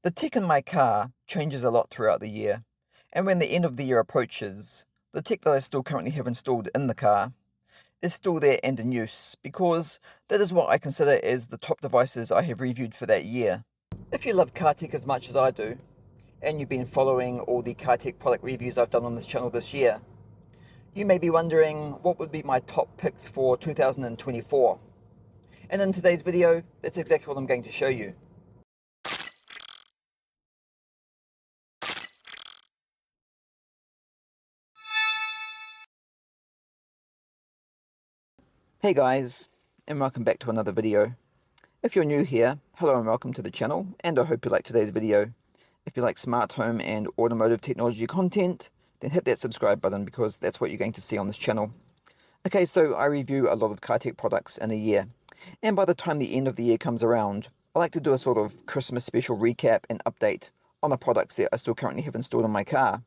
The tech in my car changes a lot throughout the year, and when the end of the year approaches, the tech that I still currently have installed in the car is still there and in use, because that is what I consider as the top devices I have reviewed for that year. If you love car tech as much as I do, and you've been following all the car tech product reviews I've done on this channel this year, you may be wondering what would be my top picks for 2024. And in today's video, that's exactly what I'm going to show you. Hey guys, and welcome back to another video. If you're new here, hello and welcome to the channel, and I hope you like today's video. If you like smart home and automotive technology content, then hit that subscribe button because that's what you're going to see on this channel. Okay, so I review a lot of car tech products in a year, and by the time the end of the year comes around, I like to do a sort of Christmas special recap and update on the products that I still currently have installed in my car.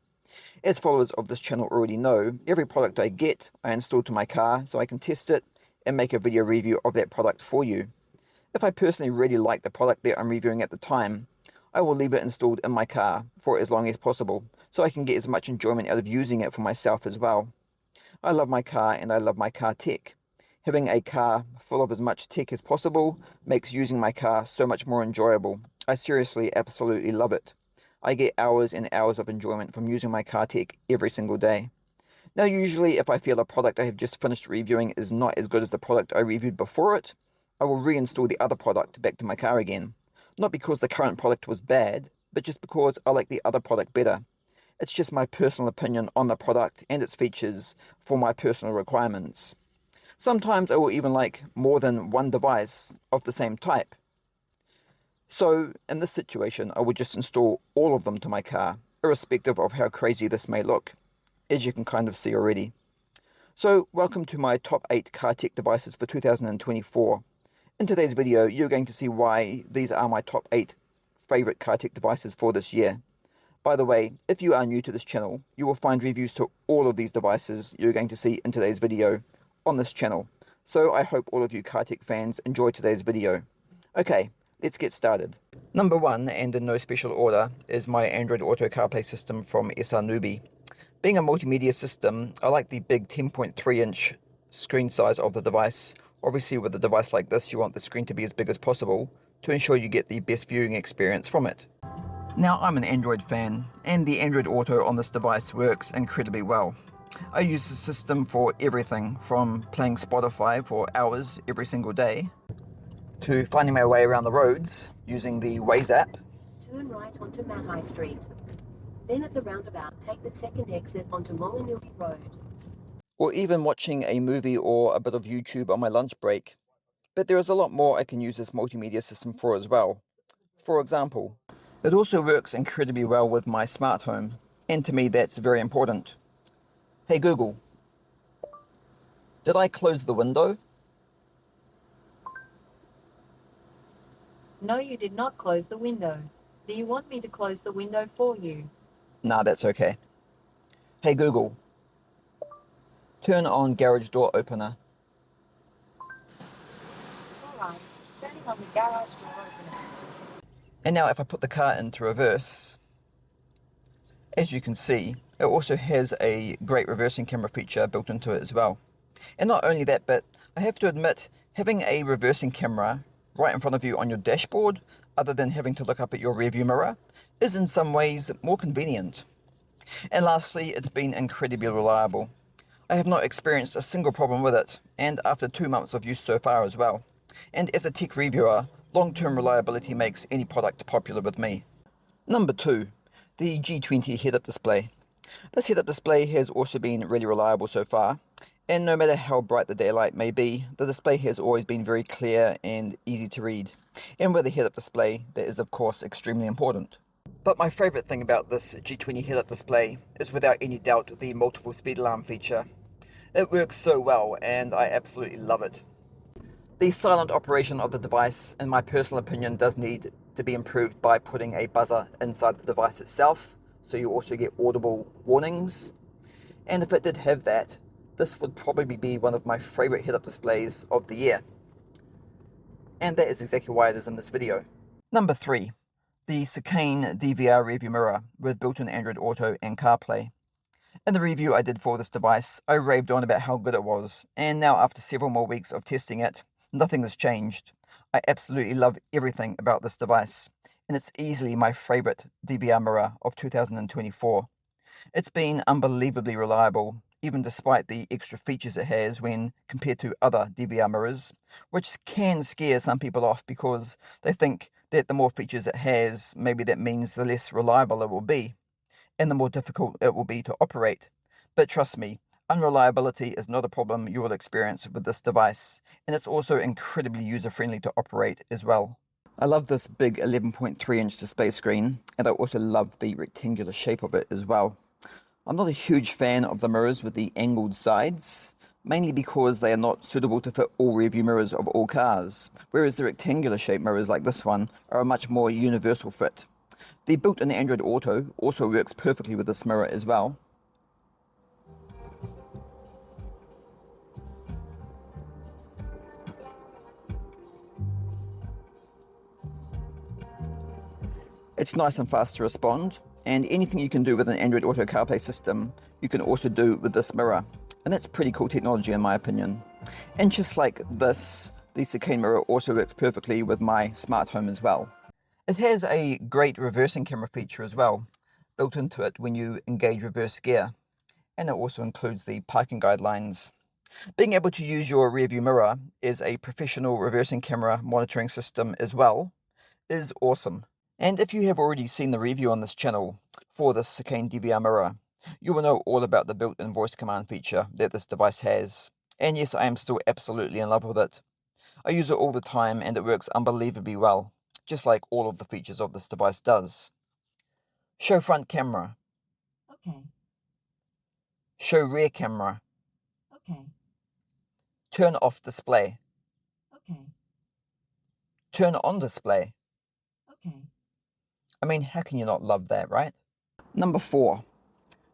As followers of this channel already know, every product I get, I install to my car so I can test it and make a video review of that product for you. If I personally really like the product that I'm reviewing at the time, I will leave it installed in my car for as long as possible, so I can get as much enjoyment out of using it for myself as well. I love my car and I love my car tech. Having a car full of as much tech as possible makes using my car so much more enjoyable. I seriously absolutely love it. I get hours and hours of enjoyment from using my car tech every single day. Now usually if I feel a product I have just finished reviewing is not as good as the product I reviewed before it, I will reinstall the other product back to my car again. Not because the current product was bad, but just because I like the other product better. It's just my personal opinion on the product and its features for my personal requirements. Sometimes I will even like more than one device of the same type. So in this situation I would just install all of them to my car, irrespective of how crazy this may look, as you can kind of see already. So welcome to my top 8 car tech devices for 2024. In today's video you're going to see why these are my top 8 favorite car tech devices for this year. By the way, if you are new to this channel, you will find reviews to all of these devices you're going to see in today's video on this channel. So I hope all of you car tech fans enjoy today's video. Okay, let's get started. Number 1, and in no special order, is my Android Auto CarPlay system from SR Newbie. Being a multimedia system, I like the big 10.3-inch screen size of the device. Obviously with a device like this you want the screen to be as big as possible to ensure you get the best viewing experience from it. Now I'm an Android fan, and the Android Auto on this device works incredibly well. I use the system for everything from playing Spotify for hours every single day, to finding my way around the roads using the Waze app. Turn right onto Mount High Street. Then at the roundabout, take the second exit onto Molinilly Road. Or even watching a movie or a bit of YouTube on my lunch break. But there is a lot more I can use this multimedia system for as well. For example, it also works incredibly well with my smart home, and to me that's very important. Hey Google, did I close the window? No, you did not close the window. Do you want me to close the window for you? Nah, that's okay. Hey Google, turn on garage door opener. Alright, turning on the garage door opener. And now if I put the car into reverse, as you can see, it also has a great reversing camera feature built into it as well. And not only that, but I have to admit, having a reversing camera right in front of you on your dashboard, other than having to look up at your rearview mirror, is in some ways more convenient. And lastly, it's been incredibly reliable. I have not experienced a single problem with it, and after 2 months of use so far as well. And as a tech reviewer, long-term reliability makes any product popular with me. Number 2, the G20 head-up display. This head-up display has also been really reliable so far, and no matter how bright the daylight may be, the display has always been very clear and easy to read. And with a head-up display, that is of course extremely important. But my favourite thing about this G20 head-up display is without any doubt the multiple speed alarm feature. It works so well and I absolutely love it. The silent operation of the device, in my personal opinion, does need to be improved by putting a buzzer inside the device itself, so you also get audible warnings. And if it did have that, this would probably be one of my favourite head-up displays of the year. And that is exactly why it is in this video. Number 3. the Chicane DVR Rearview Mirror with built-in Android Auto and CarPlay. In the review I did for this device, I raved on about how good it was, and now after several more weeks of testing it, nothing has changed. I absolutely love everything about this device, and it's easily my favorite DVR mirror of 2024. It's been unbelievably reliable, even despite the extra features it has when compared to other DVR mirrors, which can scare some people off because they think that the more features it has, maybe that means the less reliable it will be, and the more difficult it will be to operate. But trust me, unreliability is not a problem you will experience with this device, and it's also incredibly user-friendly to operate as well. I love this big 11.3-inch display screen, and I also love the rectangular shape of it as well. I'm not a huge fan of the mirrors with the angled sides, mainly because they are not suitable to fit all rearview mirrors of all cars, whereas the rectangular shaped mirrors like this one are a much more universal fit. The built-in Android Auto also works perfectly with this mirror as well. It's nice and fast to respond, and anything you can do with an Android Auto CarPlay system, you can also do with this mirror. And that's pretty cool technology in my opinion. And just like this, the Chicane mirror also works perfectly with my smart home as well. It has a great reversing camera feature as well, built into it when you engage reverse gear. And it also includes the parking guidelines. Being able to use your rearview mirror as a professional reversing camera monitoring system as well is awesome. And if you have already seen the review on this channel for this Chicane DVR mirror, you will know all about the built-in voice command feature that this device has. And yes, I am still absolutely in love with it. I use it all the time and it works unbelievably well, just like all of the features of this device does. Show front camera. Okay. Show rear camera. Okay. Turn off display. Okay. Turn on display. Okay. I mean, how can you not love that, right? Number 4,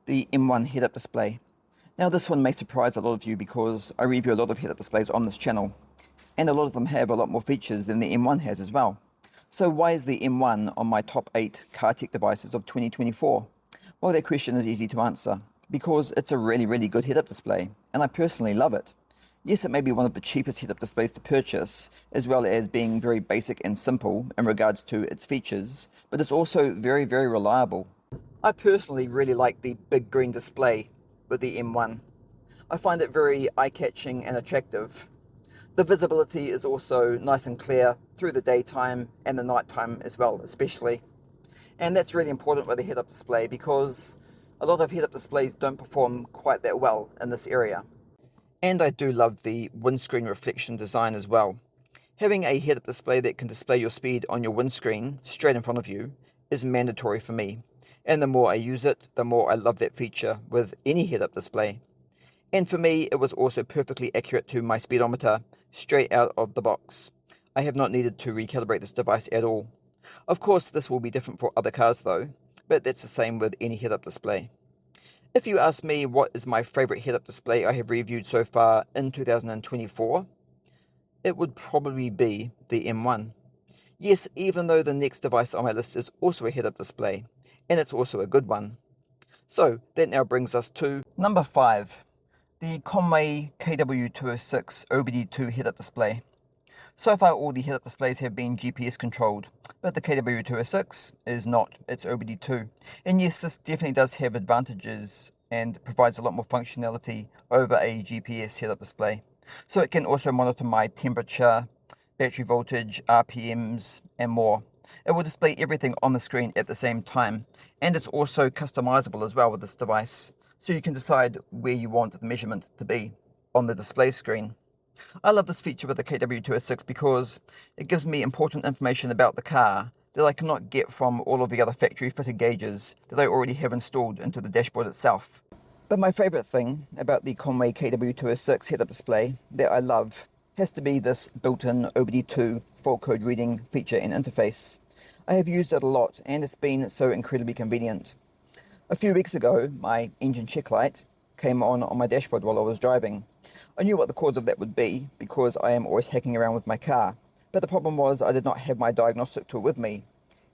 the M1 head-up display. Now this one may surprise a lot of you because I review a lot of head-up displays on this channel, and a lot of them have a lot more features than the M1 has as well. So why is the M1 on my top 8 car tech devices of 2024? Well, that question is easy to answer, because it's a really good head-up display, and I personally love it. Yes, it may be one of the cheapest head-up displays to purchase, as well as being very basic and simple in regards to its features, but it's also very reliable. I personally really like the big green display with the M1. I find it very eye-catching and attractive. The visibility is also nice and clear through the daytime and the nighttime as well, especially. And that's really important with a head-up display because a lot of head-up displays don't perform quite that well in this area. And I do love the windscreen reflection design as well. Having a head-up display that can display your speed on your windscreen straight in front of you is mandatory for me. And the more I use it, the more I love that feature with any head-up display. And for me, it was also perfectly accurate to my speedometer straight out of the box. I have not needed to recalibrate this device at all. Of course, this will be different for other cars though, but that's the same with any head-up display. If you ask me what is my favorite head-up display I have reviewed so far in 2024, it would probably be the M1. Yes, even though the next device on my list is also a head-up display, and it's also a good one. So that now brings us to number 5, the Conway KW206 OBD2 head-up display. So far all the head-up displays have been GPS controlled, but the KW206 is not, it's OBD2. And yes, this definitely does have advantages and provides a lot more functionality over a GPS head-up display. So it can also monitor my temperature, battery voltage, RPMs, and more. It will display everything on the screen at the same time, and it's also customizable as well with this device, so you can decide where you want the measurement to be on the display screen. I love this feature with the KW206 because it gives me important information about the car that I cannot get from all of the other factory fitted gauges that I already have installed into the dashboard itself. But my favorite thing about the Conway KW206 head-up display that I love has to be this built-in OBD2 fault code reading feature and interface. I have used it a lot and it's been so incredibly convenient. A few weeks ago, my engine check light came on my dashboard while I was driving. I knew what the cause of that would be because I am always hacking around with my car, but the problem was I did not have my diagnostic tool with me,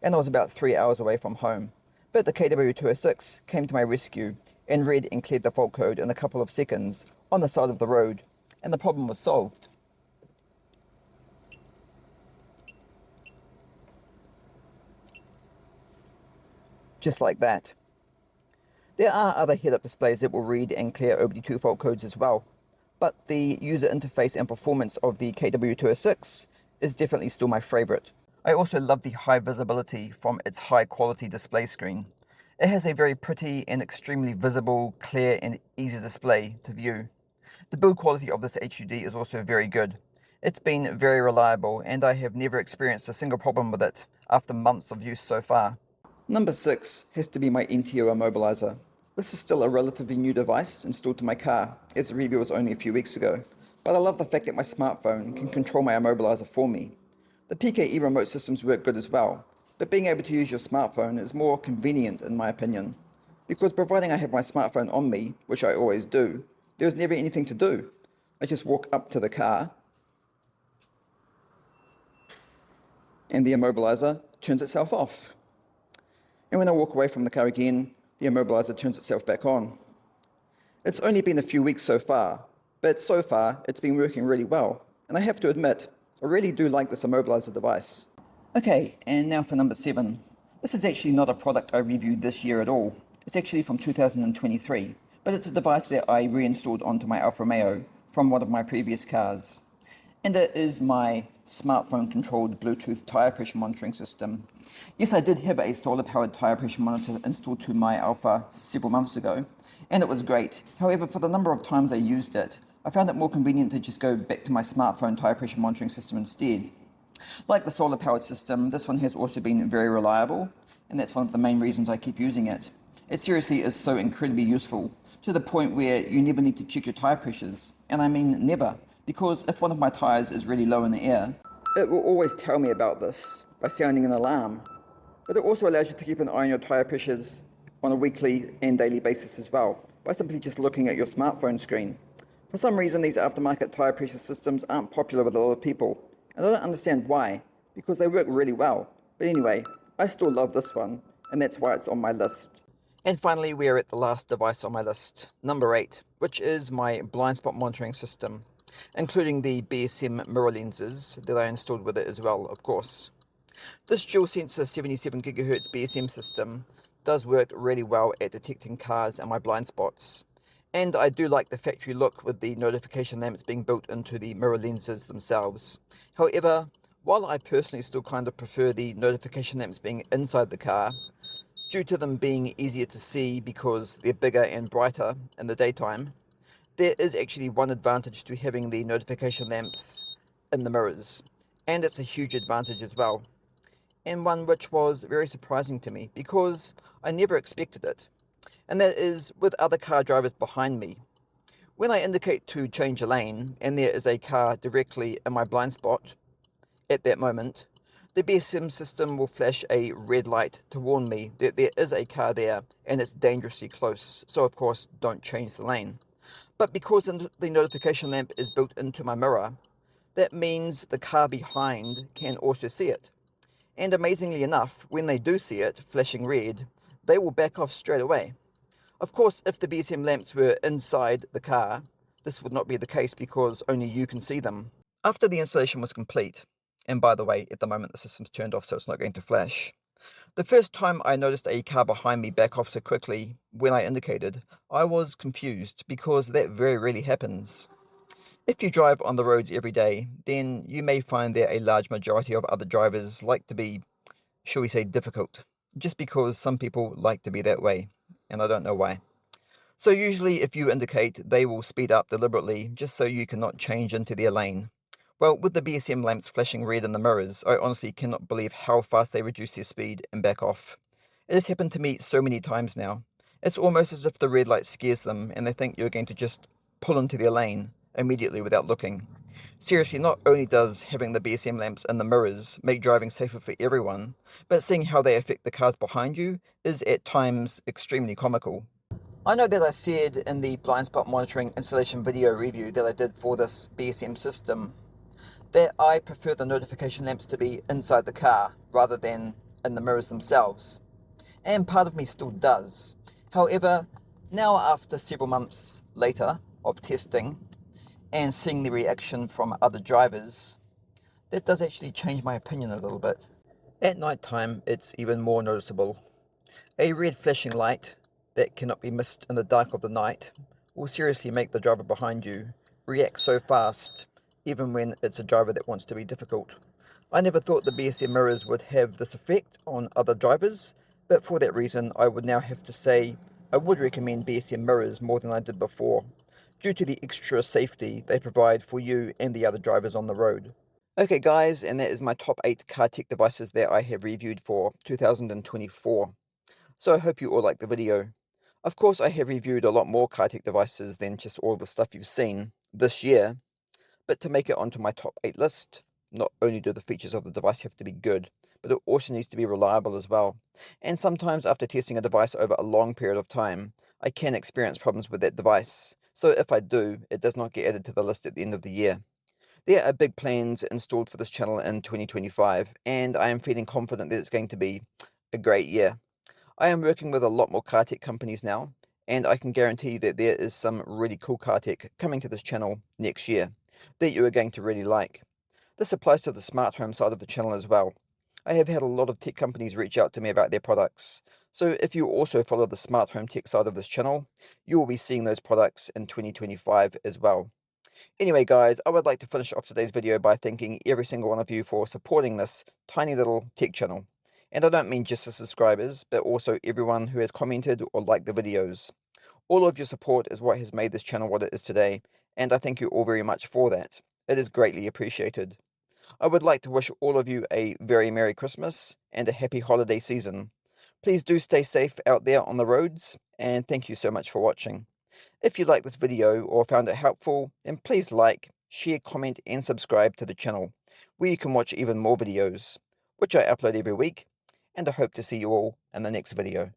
and I was about 3 hours away from home. But the KW206 came to my rescue and read and cleared the fault code in a couple of seconds on the side of the road, and the problem was solved. Just like that. There are other head-up displays that will read and clear OBD2 fault codes as well, but the user interface and performance of the KW206 is definitely still my favorite. I also love the high visibility from its high quality display screen. It has a very pretty and extremely visible, clear and easy display to view. The build quality of this HUD is also very good. It's been very reliable and I have never experienced a single problem with it after months of use so far. Number 6 has to be my NTO Immobiliser. This is still a relatively new device installed to my car, as the review was only a few weeks ago, but I love the fact that my smartphone can control my immobiliser for me. The PKE remote systems work good as well, but being able to use your smartphone is more convenient in my opinion, because providing I have my smartphone on me, which I always do, there is never anything to do. I just walk up to the car, and the immobiliser turns itself off. And when I walk away from the car again, the immobiliser turns itself back on. It's only been a few weeks so far, but so far it's been working really well, and I have to admit, I really do like this immobiliser device. Okay, and now for number 7. This is actually not a product I reviewed this year at all. It's actually from 2023, but it's a device that I reinstalled onto my Alfa Romeo from one of my previous cars. And it is my smartphone controlled Bluetooth tyre pressure monitoring system. Yes, I did have a solar powered tyre pressure monitor installed to my Alfa several months ago, and it was great. However, for the number of times I used it, I found it more convenient to just go back to my smartphone tyre pressure monitoring system instead. Like the solar powered system, this one has also been very reliable, and that's one of the main reasons I keep using it. It seriously is so incredibly useful, to the point where you never need to check your tyre pressures, and I mean never. Because if one of my tyres is really low in the air, it will always tell me about this by sounding an alarm. But it also allows you to keep an eye on your tyre pressures on a weekly and daily basis as well, by simply just looking at your smartphone screen. For some reason, these aftermarket tyre pressure systems aren't popular with a lot of people, and I don't understand why, because they work really well. But anyway, I still love this one, and that's why it's on my list. And finally, we are at the last device on my list, number 8, which is my blind spot monitoring system, including the BSM mirror lenses that I installed with it as well, of course. This dual sensor 77 GHz BSM system does work really well at detecting cars and my blind spots. And I do like the factory look with the notification lamps being built into the mirror lenses themselves. However, while I personally still kind of prefer the notification lamps being inside the car, due to them being easier to see because they're bigger and brighter in the daytime, there is actually one advantage to having the notification lamps in the mirrors, and it's a huge advantage as well, and one which was very surprising to me because I never expected it, and that is with other car drivers behind me. When I indicate to change a lane and there is a car directly in my blind spot at that moment, the BSM system will flash a red light to warn me that there is a car there and it's dangerously close, so of course don't change the lane. But because the notification lamp is built into my mirror, that means the car behind can also see it. And amazingly enough, when they do see it flashing red, they will back off straight away. Of course, if the BSM lamps were inside the car, this would not be the case because only you can see them. After the installation was complete, and by the way, at the moment the system's turned off so it's not going to flash, the first time I noticed a car behind me back off so quickly when I indicated, I was confused because that very rarely happens. If you drive on the roads every day, then you may find that a large majority of other drivers like to be, shall we say, difficult, just because some people like to be that way, and I don't know why. So usually if you indicate, they will speed up deliberately just so you cannot change into their lane. Well, with the BSM lamps flashing red in the mirrors, I honestly cannot believe how fast they reduce their speed and back off. It has happened to me so many times now. It's almost as if the red light scares them and they think you're going to just pull into their lane immediately without looking. Seriously, not only does having the BSM lamps in the mirrors make driving safer for everyone, but seeing how they affect the cars behind you is at times extremely comical. I know that I said in the blind spot monitoring installation video review that I did for this BSM system that I prefer the notification lamps to be inside the car rather than in the mirrors themselves, and part of me still does. However, now after several months later of testing and seeing the reaction from other drivers, that does actually change my opinion a little bit. At night time, it's even more noticeable. A red flashing light that cannot be missed in the dark of the night will seriously make the driver behind you react so fast, even when it's a driver that wants to be difficult. I never thought the BSM mirrors would have this effect on other drivers, but for that reason I would now have to say I would recommend BSM mirrors more than I did before, due to the extra safety they provide for you and the other drivers on the road. Okay guys, and that is my top 8 car tech devices that I have reviewed for 2024. So I hope you all liked the video. Of course, I have reviewed a lot more car tech devices than just all the stuff you've seen this year, but to make it onto my top 8 list, not only do the features of the device have to be good, but it also needs to be reliable as well. And sometimes after testing a device over a long period of time, I can experience problems with that device. So if I do, it does not get added to the list at the end of the year. There are big plans installed for this channel in 2025, and I am feeling confident that it's going to be a great year. I am working with a lot more car tech companies now, and I can guarantee that there is some really cool car tech coming to this channel next year that you are going to really like. This applies to the smart home side of the channel as well. I have had a lot of tech companies reach out to me about their products, so if you also follow the smart home tech side of this channel, you will be seeing those products in 2025 as well. Anyway guys, I would like to finish off today's video by thanking every single one of you for supporting this tiny little tech channel. And I don't mean just the subscribers, but also everyone who has commented or liked the videos. All of your support is what has made this channel what it is today, and I thank you all very much for that. It is greatly appreciated. I would like to wish all of you a very Merry Christmas and a happy holiday season. Please do stay safe out there on the roads, and thank you so much for watching. If you liked this video or found it helpful, then please like, share, comment and subscribe to the channel, where you can watch even more videos, which I upload every week, and I hope to see you all in the next video.